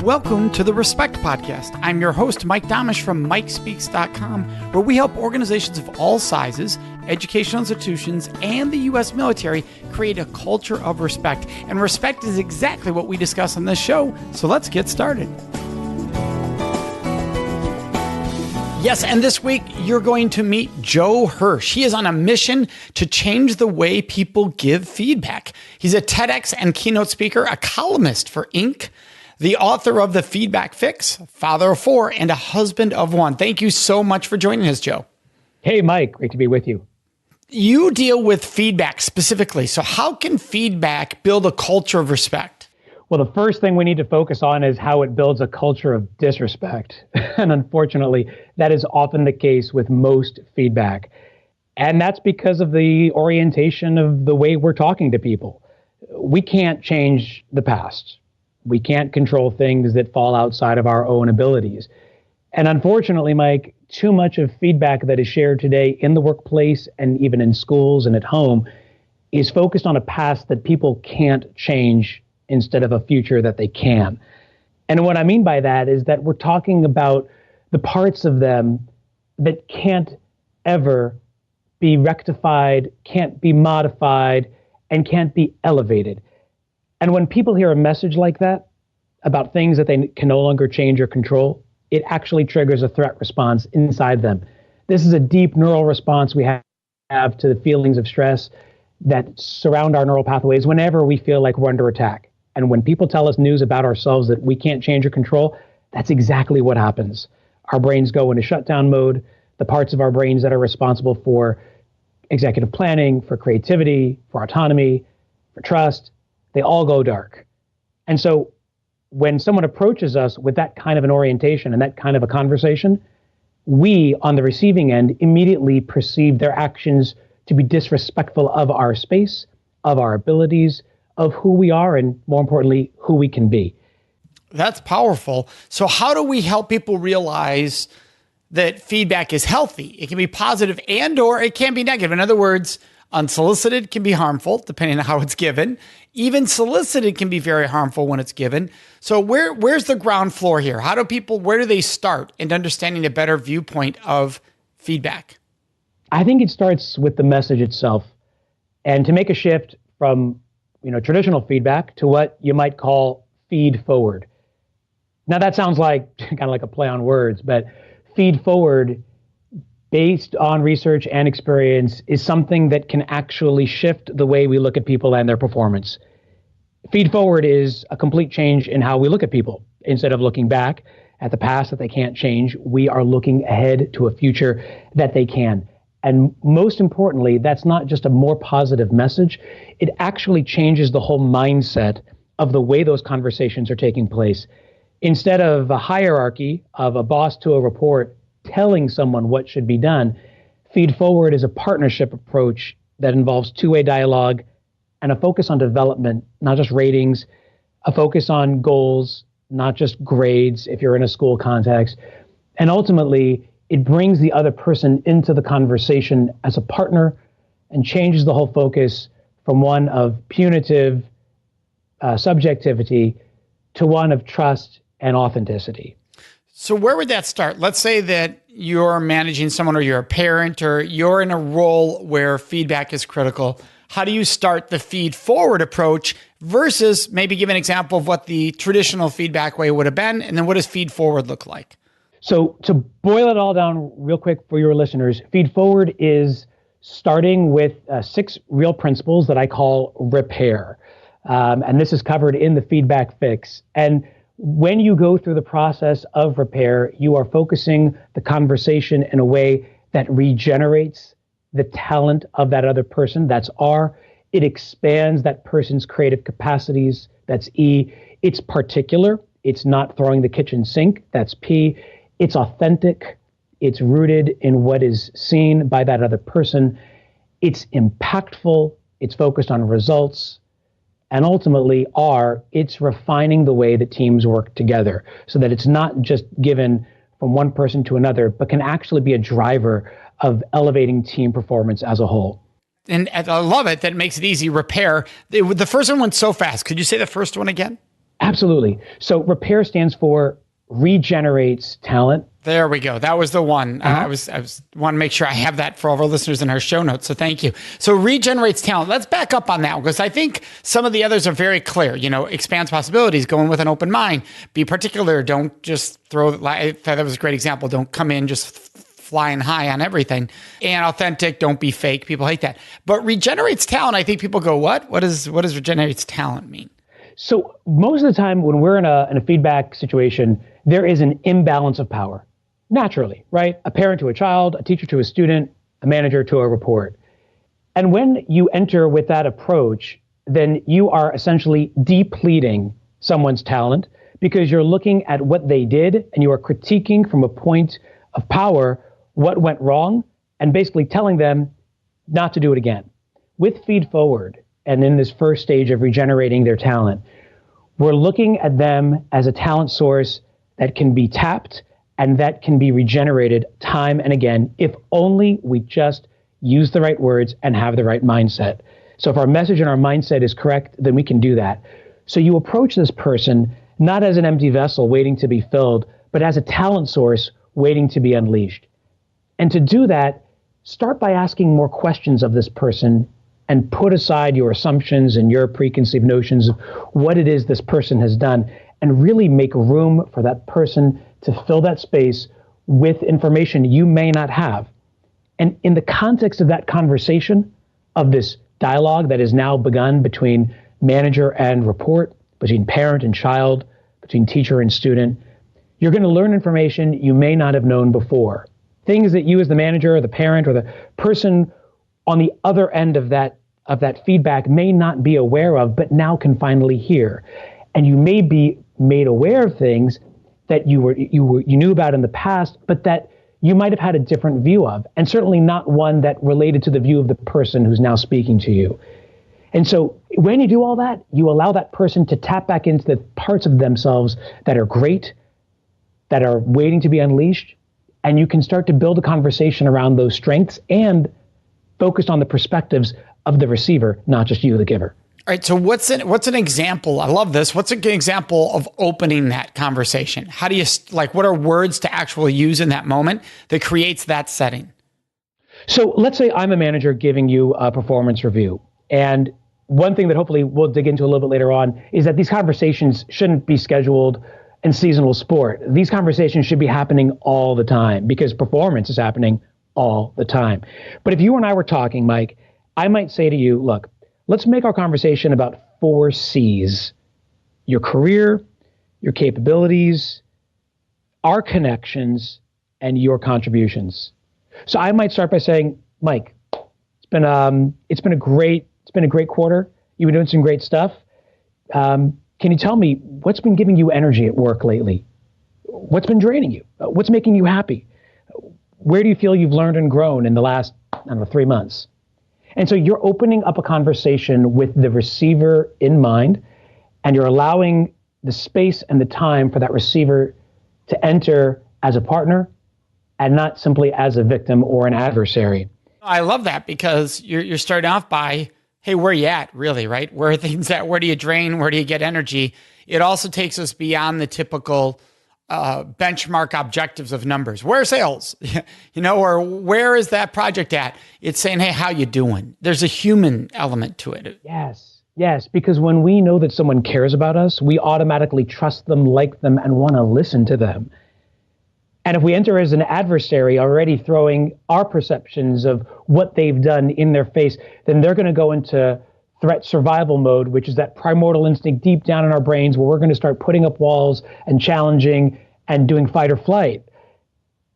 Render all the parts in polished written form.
Welcome to the Respect Podcast. I'm your host, Mike Domitrz from MikeSpeaks.com, where we help organizations of all sizes, educational institutions, and the U.S. military create a culture of respect. And respect is exactly what we discuss on this show, so let's get started. Yes, and this week you're going to meet Joe Hirsch. He is on a mission to change the way people give feedback. He's a TEDx and keynote speaker, a columnist for Inc., the author of The Feedback Fix, father of four, and a husband of one. Thank you so much for joining us, Joe. Hey, Mike. Great to be with you. You deal with feedback specifically. So how can feedback build a culture of respect? Well, the first thing we need to focus on is how it builds a culture of disrespect. And unfortunately, that is often the case with most feedback. And that's because of the orientation of the way we're talking to people. We can't change the past. We can't control things that fall outside of our own abilities. And unfortunately, Mike, too much of feedback that is shared today in the workplace and even in schools and at home is focused on a past that people can't change instead of a future that they can. And what I mean by that is that we're talking about the parts of them that can't ever be rectified, can't be modified, and can't be elevated. And when people hear a message like that about things that they can no longer change or control, it actually triggers a threat response inside them. This is a deep neural response we have to the feelings of stress that surround our neural pathways whenever we feel like we're under attack. And when people tell us news about ourselves that we can't change or control, that's exactly what happens. Our brains go into shutdown mode. The parts of our brains that are responsible for executive planning, for creativity, for autonomy, for trust, they all go dark. And so when someone approaches us with that kind of an orientation and that kind of a conversation, we on the receiving end immediately perceive their actions to be disrespectful of our space, of our abilities, of who we are, and more importantly, who we can be. That's powerful. So how do we help people realize that feedback is healthy? It can be positive and or it can be negative. In other words, unsolicited can be harmful, depending on how it's given. Even solicited can be very harmful when it's given. So where's the ground floor here? Where do they start in understanding a better viewpoint of feedback? I think it starts with the message itself. And to make a shift from, traditional feedback to what you might call feed forward. Now that sounds like kind of like a play on words, but feed forward, based on research and experience, is something that can actually shift the way we look at people and their performance. Feed forward is a complete change in how we look at people. Instead of looking back at the past that they can't change, we are looking ahead to a future that they can. And most importantly, that's not just a more positive message. It actually changes the whole mindset of the way those conversations are taking place. Instead of a hierarchy of a boss to a report telling someone what should be done, feed forward is a partnership approach that involves two-way dialogue and a focus on development, not just ratings, a focus on goals, not just grades if you're in a school context. And ultimately, it brings the other person into the conversation as a partner and changes the whole focus from one of punitive subjectivity to one of trust and authenticity. So where would that start? Let's say that you're managing someone or you're a parent or you're in a role where feedback is critical. How do you start the feed forward approach versus maybe give an example of what the traditional feedback way would have been? And then what does feed forward look like? So to boil it all down real quick for your listeners, feed forward is starting with 6 real principles that I call repair. And this is covered in the Feedback Fix. And when you go through the process of repair, you are focusing the conversation in a way that regenerates the talent of that other person. That's R. It expands that person's creative capacities. That's E. It's particular. It's not throwing the kitchen sink. That's P. It's authentic. It's rooted in what is seen by that other person. It's impactful. It's focused on results. And ultimately, R, it's refining the way that teams work together so that it's not just given from one person to another, but can actually be a driver of elevating team performance as a whole. And I love it. That makes it easy. Repair. The first one went so fast. Could you say the first one again? Absolutely. So repair stands for regenerates talent. There we go. That was the one. I was want to make sure I have that for all of our listeners in our show notes. So thank you. So regenerates talent. Let's back up on that because I think some of the others are very clear. Expands possibilities, go in with an open mind, be particular. Don't just throw. I thought that was a great example. Don't come in just flying high on everything. And authentic. Don't be fake. People hate that. But regenerates talent. I think people go, what? What does regenerates talent mean? So most of the time when we're in a feedback situation, there is an imbalance of power. Naturally, right? A parent to a child, a teacher to a student, a manager to a report. And when you enter with that approach, then you are essentially depleting someone's talent because you're looking at what they did and you are critiquing from a point of power what went wrong and basically telling them not to do it again. With Feed Forward, and in this first stage of regenerating their talent, we're looking at them as a talent source that can be tapped and that can be regenerated time and again, if only we just use the right words and have the right mindset. So if our message and our mindset is correct, then we can do that. So you approach this person not as an empty vessel waiting to be filled, but as a talent source waiting to be unleashed. And to do that, start by asking more questions of this person and put aside your assumptions and your preconceived notions of what it is this person has done and really make room for that person to fill that space with information you may not have. And in the context of that conversation, of this dialogue that is now begun between manager and report, between parent and child, between teacher and student, you're going to learn information you may not have known before. Things that you as the manager or the parent or the person on the other end of that feedback may not be aware of, but now can finally hear. And you may be made aware of things that you knew about in the past, but that you might have had a different view of, and certainly not one that related to the view of the person who's now speaking to you. And so when you do all that, you allow that person to tap back into the parts of themselves that are great, that are waiting to be unleashed, and you can start to build a conversation around those strengths and focused on the perspectives of the receiver, not just you, the giver. All right. So what's an example? I love this. What's a good example of opening that conversation? How do you, what are words to actually use in that moment that creates that setting? So let's say I'm a manager giving you a performance review. And one thing that hopefully we'll dig into a little bit later on is that these conversations shouldn't be scheduled in seasonal sport. These conversations should be happening all the time because performance is happening all the time. But if you and I were talking, Mike, I might say to you, look, let's make our conversation about 4 C's: your career, your capabilities, our connections, and your contributions. So I might start by saying, Mike, it's been a great quarter. You've been doing some great stuff. Can you tell me what's been giving you energy at work lately? What's been draining you? What's making you happy? Where do you feel you've learned and grown in the last, 3 months? And so you're opening up a conversation with the receiver in mind, and you're allowing the space and the time for that receiver to enter as a partner and not simply as a victim or an adversary. I love that because you're starting off by, hey, where are you at, really, right? Where are things at? Where do you drain? Where do you get energy? It also takes us beyond the typical benchmark objectives of numbers. Where are sales? Or where is that project at? It's saying, hey, how you doing? There's a human element to it. Yes, because when we know that someone cares about us, we automatically trust them, like them, and want to listen to them. And if we enter as an adversary, already throwing our perceptions of what they've done in their face, then they're going to go into threat survival mode, which is that primordial instinct deep down in our brains where we're going to start putting up walls and challenging and doing fight or flight.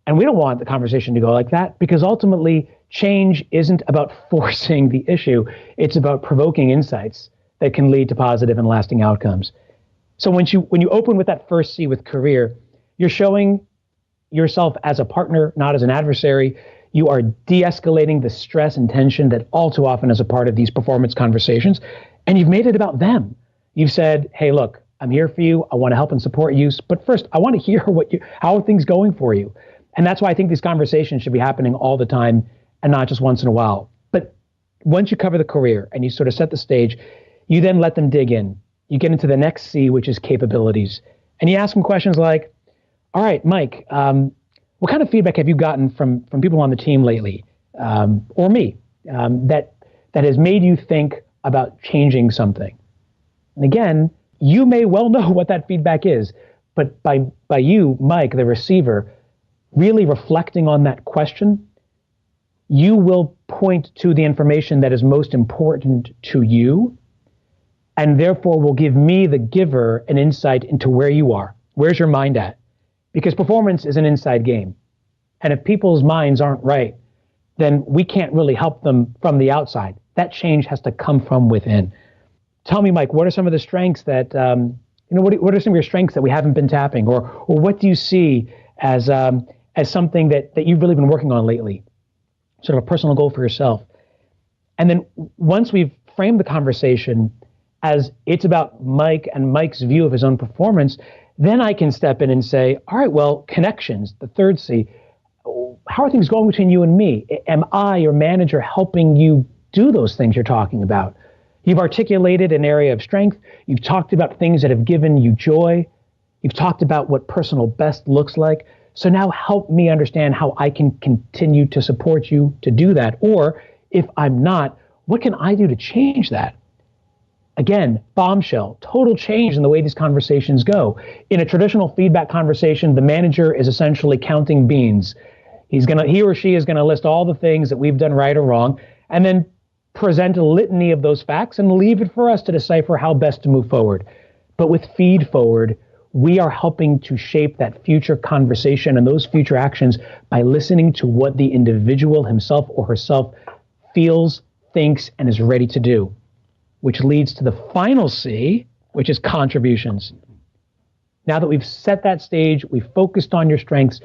And we don't want the conversation to go like that because ultimately change isn't about forcing the issue. It's about provoking insights that can lead to positive and lasting outcomes. So when you open with that first C with career, you're showing yourself as a partner, not as an adversary. You are de-escalating the stress and tension that all too often is a part of these performance conversations. And you've made it about them. You've said, hey, look, I'm here for you. I want to help and support you. But first, I want to hear how are things going for you? And that's why I think these conversations should be happening all the time and not just once in a while. But once you cover the career and you sort of set the stage, you then let them dig in. you get into the next C, which is capabilities. And you ask them questions like, all right, Mike, what kind of feedback have you gotten from people on the team lately, or me, that has made you think about changing something? And again, you may well know what that feedback is, but by you, Mike, the receiver, really reflecting on that question, you will point to the information that is most important to you, and therefore will give me, the giver, an insight into where you are. Where's your mind at? Because performance is an inside game. And if people's minds aren't right, then we can't really help them from the outside. That change has to come from within. Tell me, Mike, what are some of the strengths that, what are some of your strengths that we haven't been tapping? Or what do you see as something that you've really been working on lately? Sort of a personal goal for yourself. And then once we've framed the conversation as it's about Mike and Mike's view of his own performance, then I can step in and say, all right, well, connections, the third C. How are things going between you and me? Am I, your manager, helping you do those things you're talking about? You've articulated an area of strength. You've talked about things that have given you joy. You've talked about what personal best looks like. So now help me understand how I can continue to support you to do that. Or if I'm not, what can I do to change that? Again, bombshell, total change in the way these conversations go. In a traditional feedback conversation, the manager is essentially counting beans. He or she is gonna list all the things that we've done right or wrong, and then present a litany of those facts and leave it for us to decipher how best to move forward. But with Feed Forward, we are helping to shape that future conversation and those future actions by listening to what the individual himself or herself feels, thinks, and is ready to do, which leads to the final C, which is contributions. Now that we've set that stage, we've focused on your strengths,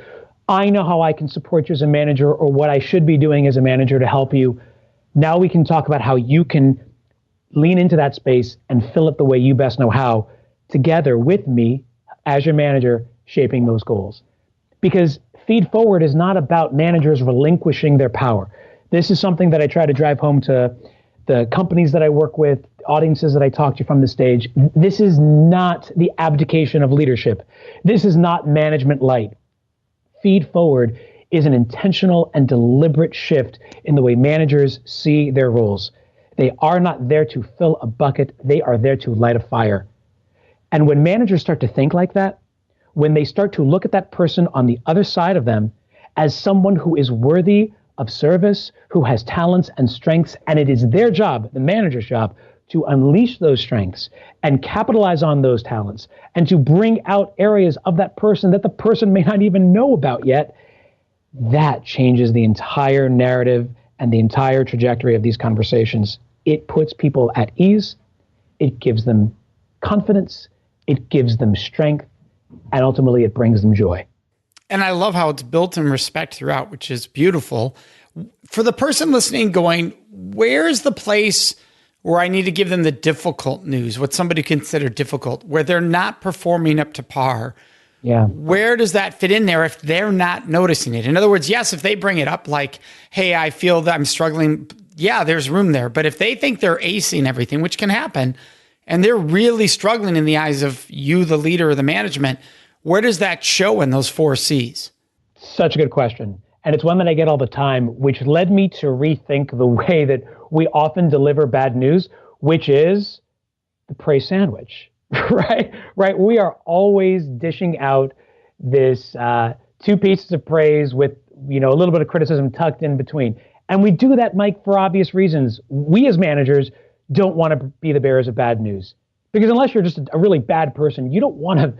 I know how I can support you as a manager or what I should be doing as a manager to help you. Now we can talk about how you can lean into that space and fill it the way you best know how, together with me as your manager, shaping those goals. Because Feed Forward is not about managers relinquishing their power. This is something that I try to drive home to the companies that I work with, audiences that I talk to from the stage. This is not the abdication of leadership. This is not management light. Feed Forward is an intentional and deliberate shift in the way managers see their roles. They are not there to fill a bucket. They are there to light a fire. And when managers start to think like that, when they start to look at that person on the other side of them as someone who is worthy of service, who has talents and strengths, and it is their job, the manager's job, to unleash those strengths and capitalize on those talents and to bring out areas of that person that the person may not even know about yet, that changes the entire narrative and the entire trajectory of these conversations. It puts people at ease. It gives them confidence. It gives them strength. And ultimately, it brings them joy. And I love how it's built in respect throughout, which is beautiful. For the person listening going, where's the place where I need to give them the difficult news, what somebody considered difficult, where they're not performing up to par? Yeah. Where does that fit in there if they're not noticing it? In other words, yes, if they bring it up like, hey, I feel that I'm struggling, yeah, there's room there. But if they think they're acing everything, which can happen, and they're really struggling in the eyes of you, the leader or the management, where does that show in those 4 C's? Such a good question. And it's one that I get all the time, which led me to rethink the way that we often deliver bad news, which is the praise sandwich, right? We are always dishing out this 2 pieces of praise with, a little bit of criticism tucked in between. And we do that, Mike, for obvious reasons. We as managers don't want to be the bearers of bad news, because unless you're just a really bad person, you don't want to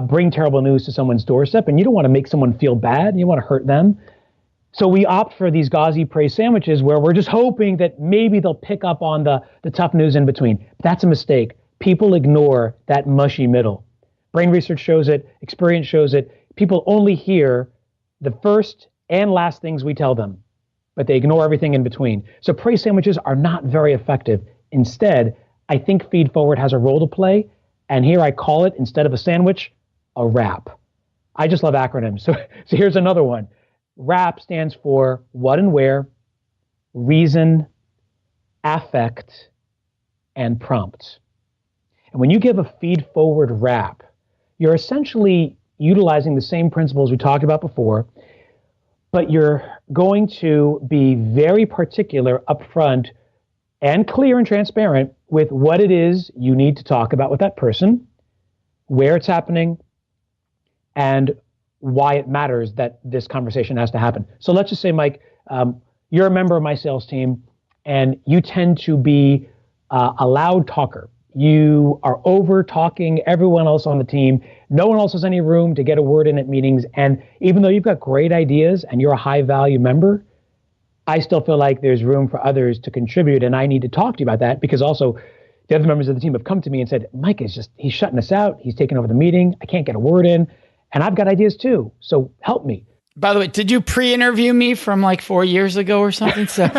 bring terrible news to someone's doorstep, and you don't want to make someone feel bad. You want to hurt them. So we opt for these gauzy praise sandwiches where we're just hoping that maybe they'll pick up on the tough news in between. That's a mistake. People ignore that mushy middle. Brain research shows it. Experience shows it. People only hear the first and last things we tell them, but they ignore everything in between. So praise sandwiches are not very effective. Instead, I think Feed Forward has a role to play. And here I call it, instead of a sandwich, a wrap. I just love acronyms. So here's another one. WRAP stands for what and where, reason, affect, and prompt. And when you give a feed-forward wrap, you're essentially utilizing the same principles we talked about before, but you're going to be very particular upfront and clear and transparent with what it is you need to talk about with that person, where it's happening, and why it matters that this conversation has to happen. So let's just say, Mike, you're a member of my sales team, and you tend to be a loud talker. You are over talking everyone else on the team. No one else has any room to get a word in at meetings. And even though you've got great ideas and you're a high value member, I still feel like there's room for others to contribute. And I need to talk to you about that, because also the other members of the team have come to me and said, Mike he's shutting us out. He's taking over the meeting. I can't get a word in. And I've got ideas too. So help me. By the way, did you pre-interview me from like 4 years ago or something? So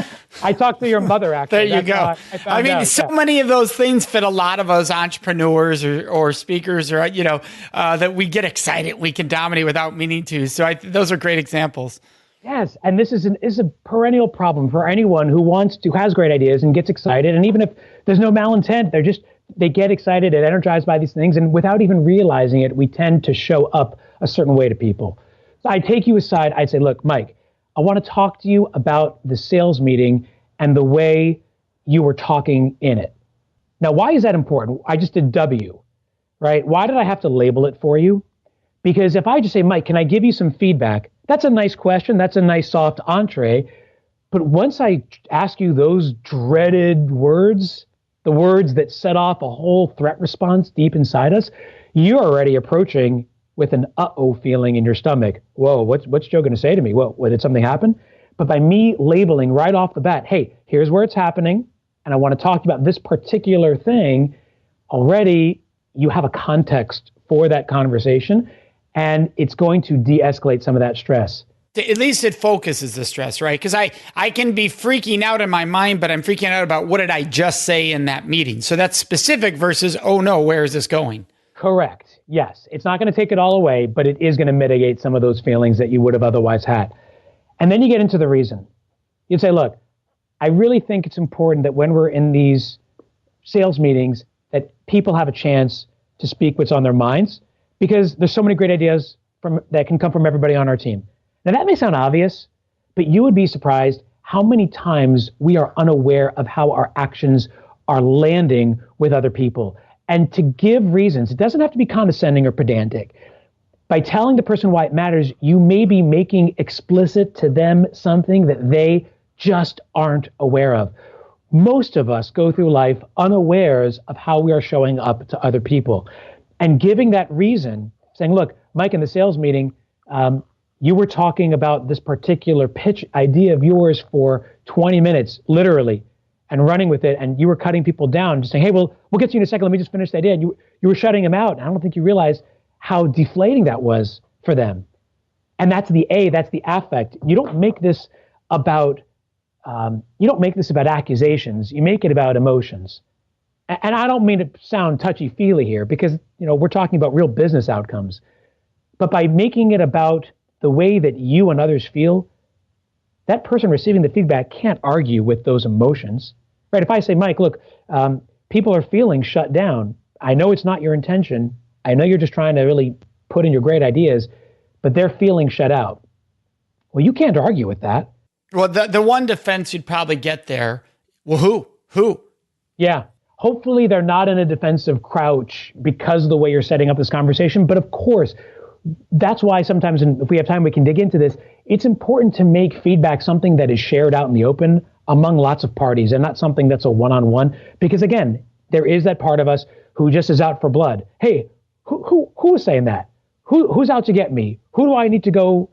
I talked to your mother, actually. There you go. I mean, so many of those things fit a lot of us entrepreneurs or speakers, or, that we get excited. We can dominate without meaning to. So those are great examples. Yes. And this is a perennial problem for anyone who has great ideas and gets excited. And even if there's no malintent, they get excited and energized by these things. And without even realizing it, we tend to show up a certain way to people. So I take you aside. I'd say, look, Mike, I want to talk to you about the sales meeting and the way you were talking in it. Now, why is that important? I just did W, right? Why did I have to label it for you? Because if I just say, Mike, can I give you some feedback? That's a nice question. That's a nice soft entree. But once I ask you those dreaded words, the words that set off a whole threat response deep inside us, you're already approaching with an uh-oh feeling in your stomach. Whoa, what's Joe going to say to me? Well, did something happen? But by me labeling right off the bat, hey, here's where it's happening, and I want to talk about this particular thing, already you have a context for that conversation, and it's going to de-escalate some of that stress. At least it focuses the stress, right? Because I can be freaking out in my mind, but I'm freaking out about what did I just say in that meeting. So that's specific versus, oh no, where is this going? Correct. Yes. It's not going to take it all away, but it is going to mitigate some of those feelings that you would have otherwise had. And then you get into the reason. You'd say, look, I really think it's important that when we're in these sales meetings, that people have a chance to speak what's on their minds, because there's so many great ideas that can come from everybody on our team. Now, that may sound obvious, but you would be surprised how many times we are unaware of how our actions are landing with other people. And to give reasons, it doesn't have to be condescending or pedantic. By telling the person why it matters, you may be making explicit to them something that they just aren't aware of. Most of us go through life unawares of how we are showing up to other people. And giving that reason, saying, look, Mike, in the sales meeting, you were talking about this particular pitch idea of yours for 20 minutes, literally, and running with it, and you were cutting people down, just saying, hey, we'll get to you in a second, let me just finish the idea. And you were shutting them out. And I don't think you realized how deflating that was for them. And that's the affect. You don't make this about accusations. You make it about emotions. And I don't mean to sound touchy-feely here, because we're talking about real business outcomes. But by making it about the way that you and others feel, that person receiving the feedback can't argue with those emotions, right? If I say, Mike, look, people are feeling shut down. I know it's not your intention. I know you're just trying to really put in your great ideas, but they're feeling shut out. Well, you can't argue with that. Well, the one defense you'd probably get there, well, who? Yeah. Hopefully they're not in a defensive crouch because of the way you're setting up this conversation. But of course, that's why sometimes, and if we have time, we can dig into this. It's important to make feedback something that is shared out in the open among lots of parties, and not something that's a one-on-one. Because again, there is that part of us who just is out for blood. Hey, who is saying that? Who's out to get me? Who do I need to go,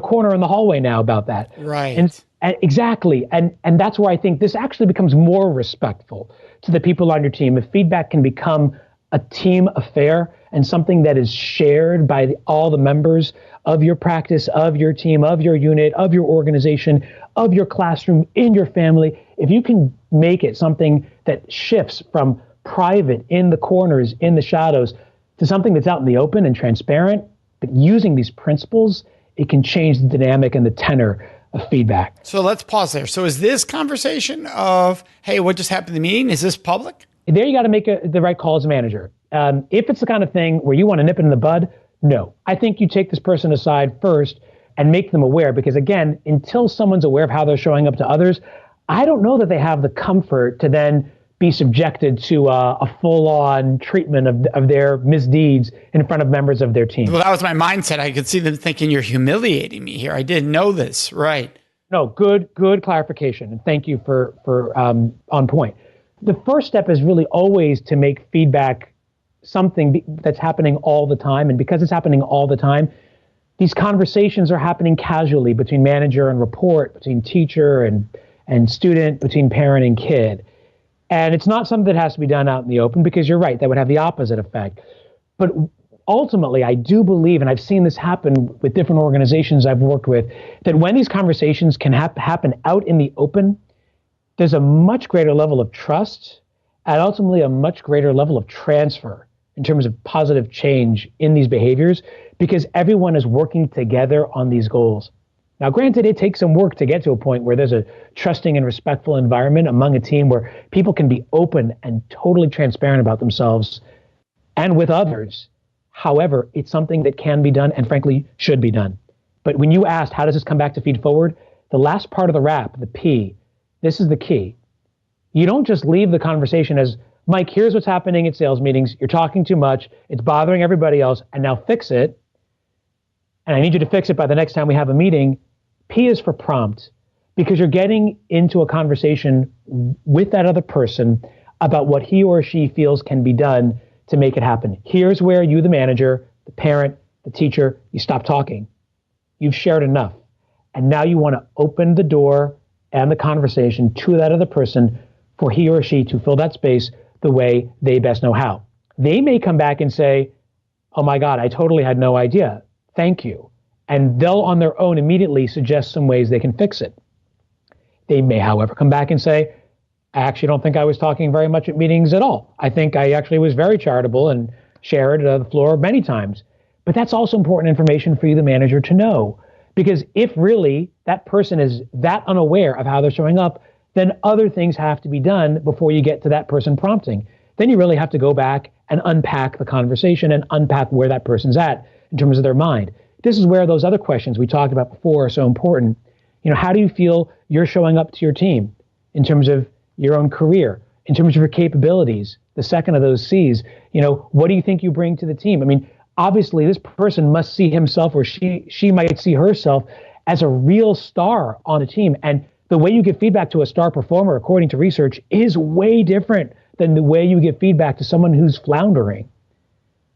corner in the hallway now about that? Right. And exactly. And that's where I think this actually becomes more respectful to the people on your team. If feedback can become a team affair and something that is shared by all the members of your practice, of your team, of your unit, of your organization, of your classroom, in your family, if you can make it something that shifts from private, in the corners, in the shadows, to something that's out in the open and transparent, but using these principles, it can change the dynamic and the tenor of feedback. So let's pause there. So is this conversation of, hey, what just happened in the meeting, is this public? There you got to make the right call as a manager. If it's the kind of thing where you want to nip it in the bud, no. I think you take this person aside first and make them aware, because again, until someone's aware of how they're showing up to others, I don't know that they have the comfort to then be subjected to a full-on treatment of their misdeeds in front of members of their team. Well, that was my mindset. I could see them thinking, you're humiliating me here. I didn't know this. Right. No, good clarification. And thank you for on point. The first step is really always to make feedback something that's happening all the time. And because it's happening all the time, these conversations are happening casually between manager and report, between teacher and student, between parent and kid. And it's not something that has to be done out in the open, because you're right, that would have the opposite effect. But ultimately, I do believe, and I've seen this happen with different organizations I've worked with, that when these conversations can happen out in the open, there's a much greater level of trust and ultimately a much greater level of transfer in terms of positive change in these behaviors, because everyone is working together on these goals. Now, granted, it takes some work to get to a point where there's a trusting and respectful environment among a team where people can be open and totally transparent about themselves and with others. However, it's something that can be done and frankly should be done. But when you asked, how does this come back to feed forward? The last part of the wrap, the P, this is the key. You don't just leave the conversation as, Mike, here's what's happening at sales meetings. You're talking too much. It's bothering everybody else. And now fix it. And I need you to fix it by the next time we have a meeting. P is for prompt, because you're getting into a conversation with that other person about what he or she feels can be done to make it happen. Here's where you, the manager, the parent, the teacher, you stop talking. You've shared enough. And now you want to open the door and the conversation to that other person for he or she to fill that space the way they best know how. They may come back and say, oh my God, I totally had no idea. Thank you. And they'll on their own immediately suggest some ways they can fix it. They may, however, come back and say, I actually don't think I was talking very much at meetings at all. I think I actually was very charitable and shared the floor many times. But that's also important information for you, the manager, to know. Because if really that person is that unaware of how they're showing up, then other things have to be done before you get to that person prompting. Then you really have to go back and unpack the conversation and unpack where that person's at in terms of their mind. This is where those other questions we talked about before are so important. How do you feel you're showing up to your team in terms of your own career, in terms of your capabilities? The second of those C's, what do you think you bring to the team? I mean, obviously this person must see himself, or she might see herself as a real star on a team. And the way you give feedback to a star performer, according to research, is way different than the way you give feedback to someone who's floundering.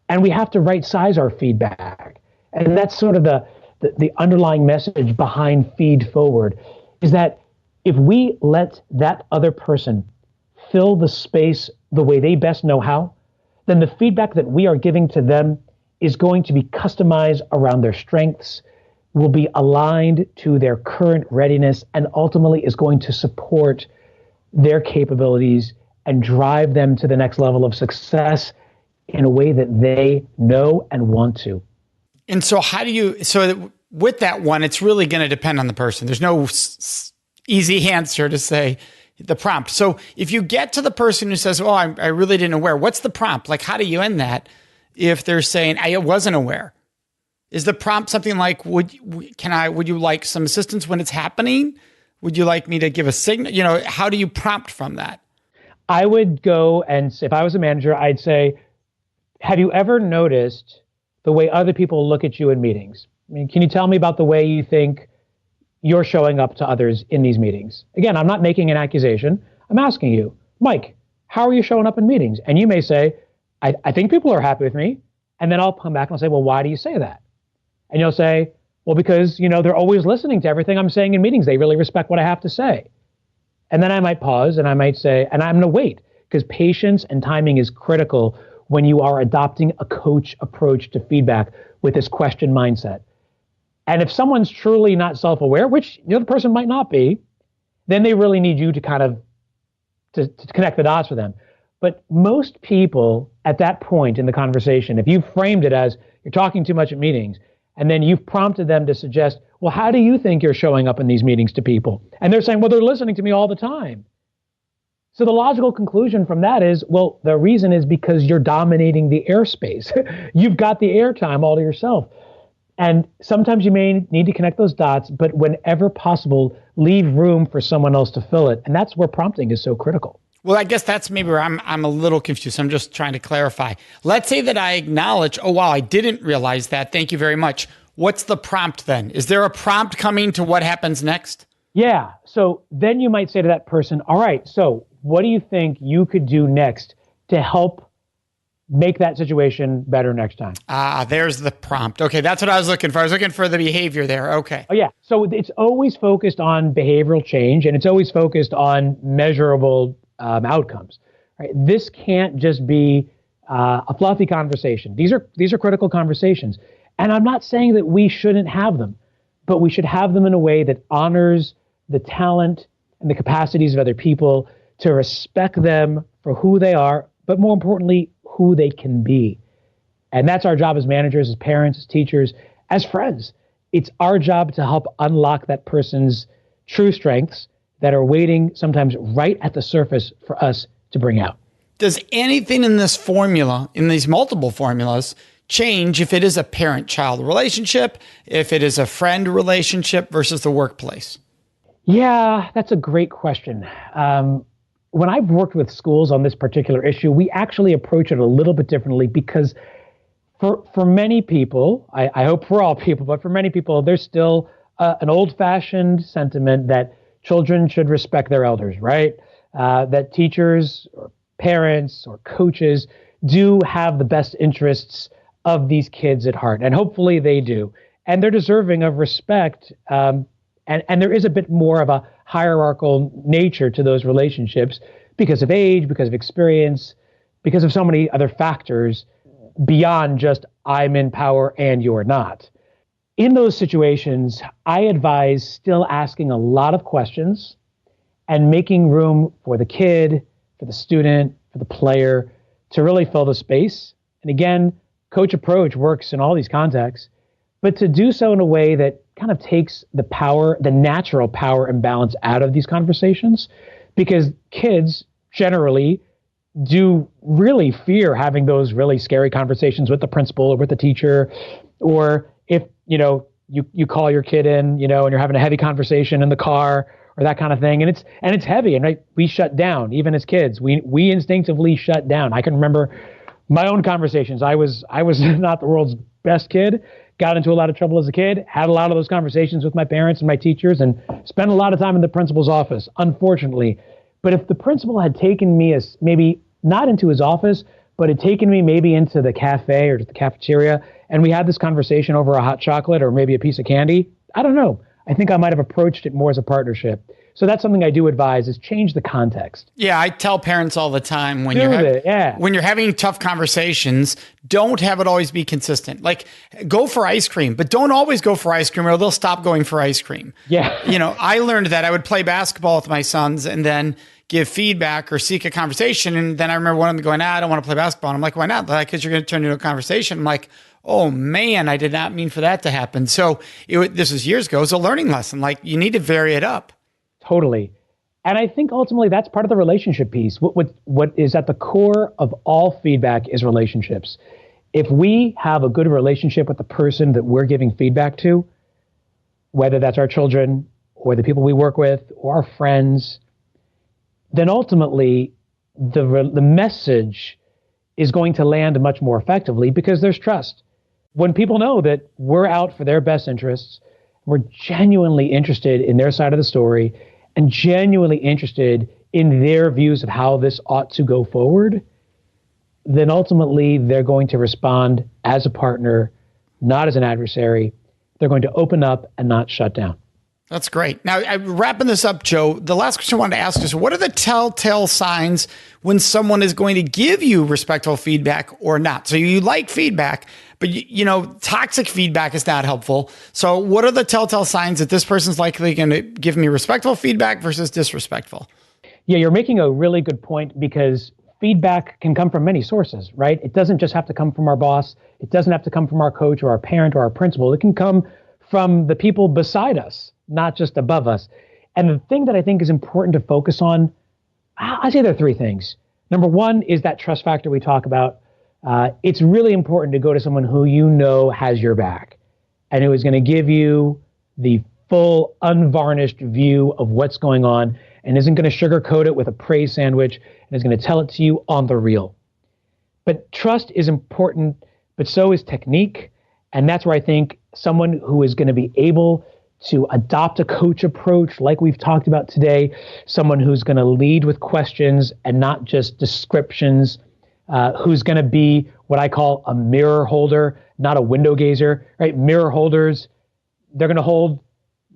And we have to right size our feedback. And that's sort of the underlying message behind feed forward, is that if we let that other person fill the space the way they best know how, then the feedback that we are giving to them is going to be customized around their strengths, will be aligned to their current readiness, and ultimately is going to support their capabilities and drive them to the next level of success in a way that they know and want to. And so with that one, it's really going to depend on the person. There's no easy answer to say the prompt. So if you get to the person who says, I really didn't aware, what's the prompt? Like, how do you end that? If they're saying, I wasn't aware, is the prompt something like, would you like some assistance when it's happening? Would you like me to give a signal? How do you prompt from that? I would go, and if I was a manager, I'd say, have you ever noticed the way other people look at you in meetings? I mean, can you tell me about the way you think you're showing up to others in these meetings? Again, I'm not making an accusation. I'm asking you, Mike, how are you showing up in meetings? And you may say, I think people are happy with me. And then I'll come back and I'll say, well, why do you say that? And you'll say, well, because, they're always listening to everything I'm saying in meetings. They really respect what I have to say. And then I might pause and I might say, and I'm going to wait, because patience and timing is critical when you are adopting a coach approach to feedback with this question mindset. And if someone's truly not self-aware, which the other person might not be, then they really need you to kind of to connect the dots for them. But most people at that point in the conversation, if you framed it as you're talking too much at meetings, and then you've prompted them to suggest, well, how do you think you're showing up in these meetings to people? And they're saying, well, they're listening to me all the time. So the logical conclusion from that is, well, the reason is because you're dominating the airspace. You've got the airtime all to yourself. And sometimes you may need to connect those dots, but whenever possible, leave room for someone else to fill it. And that's where prompting is so critical. Well, I guess that's maybe where I'm a little confused. I'm just trying to clarify. Let's say that I acknowledge, oh, wow, I didn't realize that. Thank you very much. What's the prompt then? Is there a prompt coming to what happens next? Yeah. So then you might say to that person, all right, so what do you think you could do next to help make that situation better next time? There's the prompt. Okay, that's what I was looking for. I was looking for the behavior there. Okay. Oh, yeah. So it's always focused on behavioral change, and it's always focused on measurable outcomes. Right? This can't just be a fluffy conversation. These are critical conversations. And I'm not saying that we shouldn't have them, but we should have them in a way that honors the talent and the capacities of other people, to respect them for who they are, but more importantly, who they can be. And that's our job as managers, as parents, as teachers, as friends. It's our job to help unlock that person's true strengths that are waiting sometimes right at the surface for us to bring out. Does anything in this formula, in these multiple formulas, change if it is a parent-child relationship, if it is a friend relationship versus the workplace? Yeah, that's a great question. When I've worked with schools on this particular issue, we actually approach it a little bit differently because for many people, I hope for all people, but for many people, there's still an old-fashioned sentiment that children should respect their elders, right? That teachers or parents or coaches do have the best interests of these kids at heart, and hopefully they do. And they're deserving of respect, and there is a bit more of a hierarchical nature to those relationships because of age, because of experience, because of so many other factors beyond just I'm in power and you're not. In those situations, I advise still asking a lot of questions and making room for the kid, for the student, for the player to really fill the space. And again, coach approach works in all these contexts, but to do so in a way that kind of takes the power, the natural power imbalance out of these conversations, because kids generally do really fear having those really scary conversations with the principal or with the teacher, or if, you call your kid in, and you're having a heavy conversation in the car or that kind of thing. And it's heavy. And we shut down, even as kids, we instinctively shut down. I can remember my own conversations. I was not the world's best kid, got into a lot of trouble as a kid, had a lot of those conversations with my parents and my teachers, and spent a lot of time in the principal's office, unfortunately. But if the principal had taken me as maybe not into his office, but had taken me maybe into the cafe or the cafeteria, and we had this conversation over a hot chocolate or maybe a piece of candy, I don't know. I think I might have approached it more as a partnership. So that's something I do advise, is change the context. Yeah, I tell parents all the time when you're having tough conversations, don't have it always be consistent. Like, go for ice cream, but don't always go for ice cream or they'll stop going for ice cream. Yeah. I learned that I would play basketball with my sons and then give feedback or seek a conversation. And then I remember one of them going, I don't want to play basketball. And I'm like, why not? Like, because you're going to turn into a conversation. I'm like, oh man, I did not mean for that to happen. So this was years ago. It was a learning lesson. Like, you need to vary it up. Totally. And I think ultimately that's part of the relationship piece. What is at the core of all feedback is relationships. If we have a good relationship with the person that we're giving feedback to, whether that's our children or the people we work with or our friends, then ultimately the message is going to land much more effectively because there's trust. When people know that we're out for their best interests, we're genuinely interested in their side of the story and genuinely interested in their views of how this ought to go forward, then ultimately they're going to respond as a partner, not as an adversary. They're going to open up and not shut down. That's great. Now, wrapping this up, Joe, the last question I wanted to ask is, what are the telltale signs when someone is going to give you respectful feedback or not? So you like feedback, but toxic feedback is not helpful. So what are the telltale signs that this person's likely going to give me respectful feedback versus disrespectful? Yeah, you're making a really good point, because feedback can come from many sources, right? It doesn't just have to come from our boss. It doesn't have to come from our coach or our parent or our principal. It can come from the people beside us, not just above us. And the thing that I think is important to focus on I say there are three things. Number one is that trust factor we talk about. It's really important to go to someone who you know has your back and who is going to give you the full, unvarnished view of what's going on and isn't going to sugarcoat it with a praise sandwich and is going to tell it to you on the real. But trust is important, but so is technique. And that's where I think someone who is going to be able to adopt a coach approach like we've talked about today, someone who's going to lead with questions and not just descriptions, who's going to be what I call a mirror holder, not a window gazer, right? Mirror holders, they're going to hold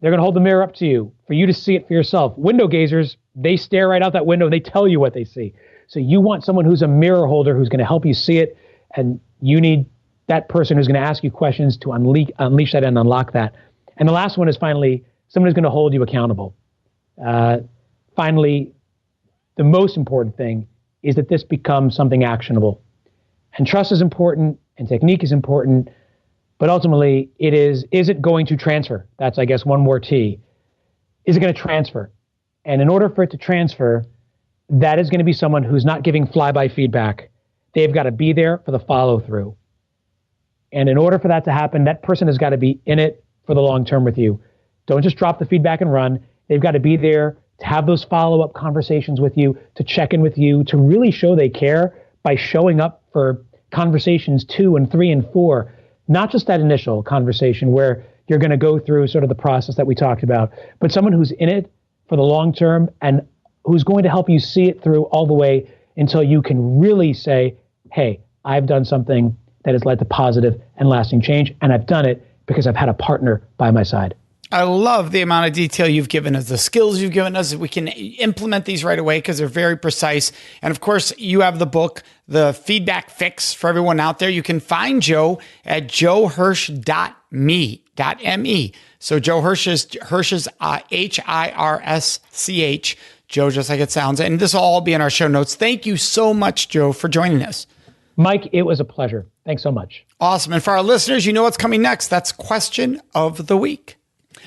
the mirror up to you for you to see it for yourself. Window gazers, they stare right out that window and they tell you what they see. So you want someone who's a mirror holder who's going to help you see it, and you need that person who's going to ask you questions to unleash that and unlock that. And the last one is finally someone who's going to hold you accountable. Finally, the most important thing is that this becomes something actionable. And trust is important and technique is important, but ultimately is it going to transfer? That's, I guess, one more T. Is it going to transfer? And in order for it to transfer, that is going to be someone who's not giving flyby feedback. They've got to be there for the follow through. And in order for that to happen, that person has got to be in it for the long term with you. Don't just drop the feedback and run. They've got to be there to have those follow-up conversations with you, to check in with you, to really show they care by showing up for conversations 2 and 3 and 4, not just that initial conversation where you're going to go through sort of the process that we talked about, but someone who's in it for the long term and who's going to help you see it through all the way until you can really say, hey, I've done something that has led to positive and lasting change, and I've done it because I've had a partner by my side. I love the amount of detail you've given us, the skills you've given us. We can implement these right away because they're very precise. And of course, you have the book, The Feedback Fix, for everyone out there. You can find Joe at joehirsch.me. So Joe Hirsch is Hirsch, Joe, just like it sounds. And this will all be in our show notes. Thank you so much, Joe, for joining us. Mike, it was a pleasure. Thanks so much. Awesome. And for our listeners, you know what's coming next. That's Question of the Week.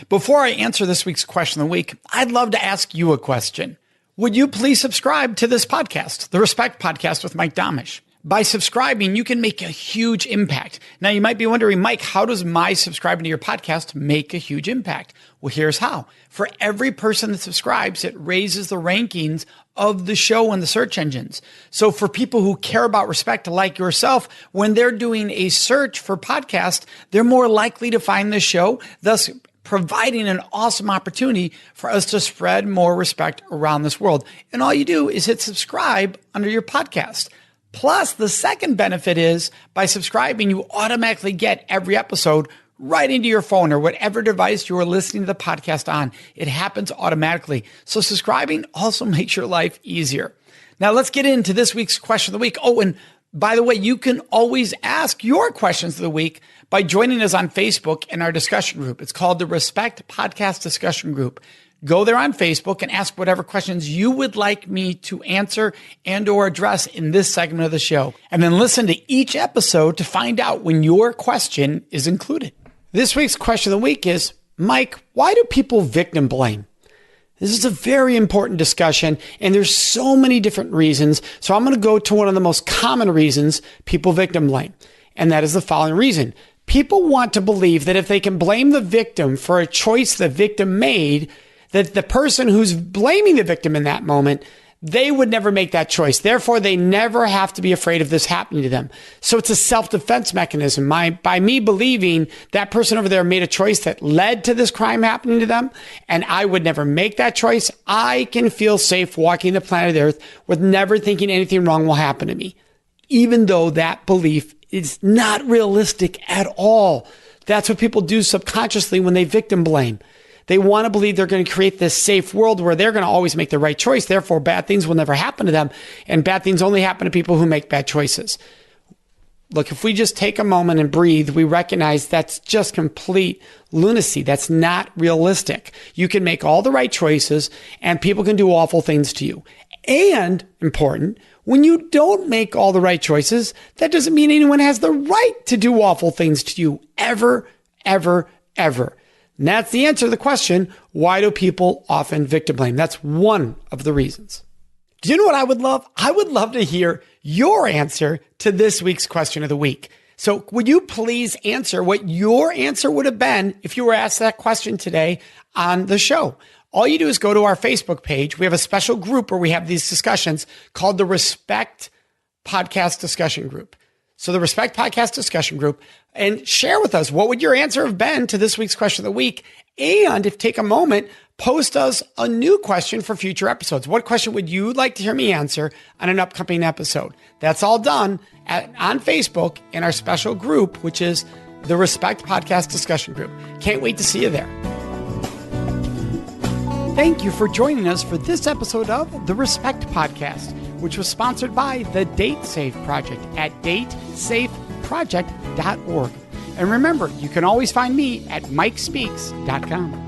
Before I answer this week's question of the week, I'd love to ask you a question. Would you please subscribe to this podcast, the Respect Podcast with Mike Domitrz? By subscribing, you can make a huge impact. Now, you might be wondering, Mike, how does my subscribing to your podcast make a huge impact? Well, here's how. For every person that subscribes, it raises the rankings of the show in the search engines. So for people who care about respect like yourself, when they're doing a search for podcast, they're more likely to find the show, thus providing an awesome opportunity for us to spread more respect around this world. And all you do is hit subscribe under your podcast. Plus, the second benefit is by subscribing, you automatically get every episode right into your phone or whatever device you are listening to the podcast on. It happens automatically. So subscribing also makes your life easier. Now, let's get into this week's question of the week. Oh, and by the way, you can always ask your questions of the week by joining us on Facebook in our discussion group. It's called the Respect Podcast Discussion Group. Go there on Facebook and ask whatever questions you would like me to answer and or address in this segment of the show. And then listen to each episode to find out when your question is included. This week's question of the week is, Mike, why do people victim blame? This is a very important discussion, and there's so many different reasons. So I'm going to go to one of the most common reasons people victim blame, and that is the following reason. People want to believe that if they can blame the victim for a choice the victim made, that the person who's blaming the victim in that moment, they would never make that choice. Therefore, they never have to be afraid of this happening to them. So it's a self-defense mechanism. By me believing that person over there made a choice that led to this crime happening to them, and I would never make that choice, I can feel safe walking the planet Earth with never thinking anything wrong will happen to me, even though that belief is not realistic at all. That's what people do subconsciously when they victim blame. They want to believe they're going to create this safe world where they're going to always make the right choice. Therefore, bad things will never happen to them. And bad things only happen to people who make bad choices. Look, if we just take a moment and breathe, we recognize that's just complete lunacy. That's not realistic. You can make all the right choices and people can do awful things to you. And important, when you don't make all the right choices, that doesn't mean anyone has the right to do awful things to you ever, ever, ever. And that's the answer to the question, why do people often victim blame? That's one of the reasons. Do you know what I would love? I would love to hear your answer to this week's question of the week. So would you please answer what your answer would have been if you were asked that question today on the show? All you do is go to our Facebook page. We have a special group where we have these discussions called the Respect Podcast Discussion Group. So the Respect Podcast Discussion Group, and share with us what would your answer have been to this week's question of the week. And if take a moment, post us a new question for future episodes. What question would you like to hear me answer on an upcoming episode? That's all done on Facebook in our special group, which is the Respect Podcast Discussion Group. Can't wait to see you there. Thank you for joining us for this episode of the Respect Podcast, which was sponsored by the Date Safe Project at datesafeproject.org. And remember, you can always find me at mikespeaks.com.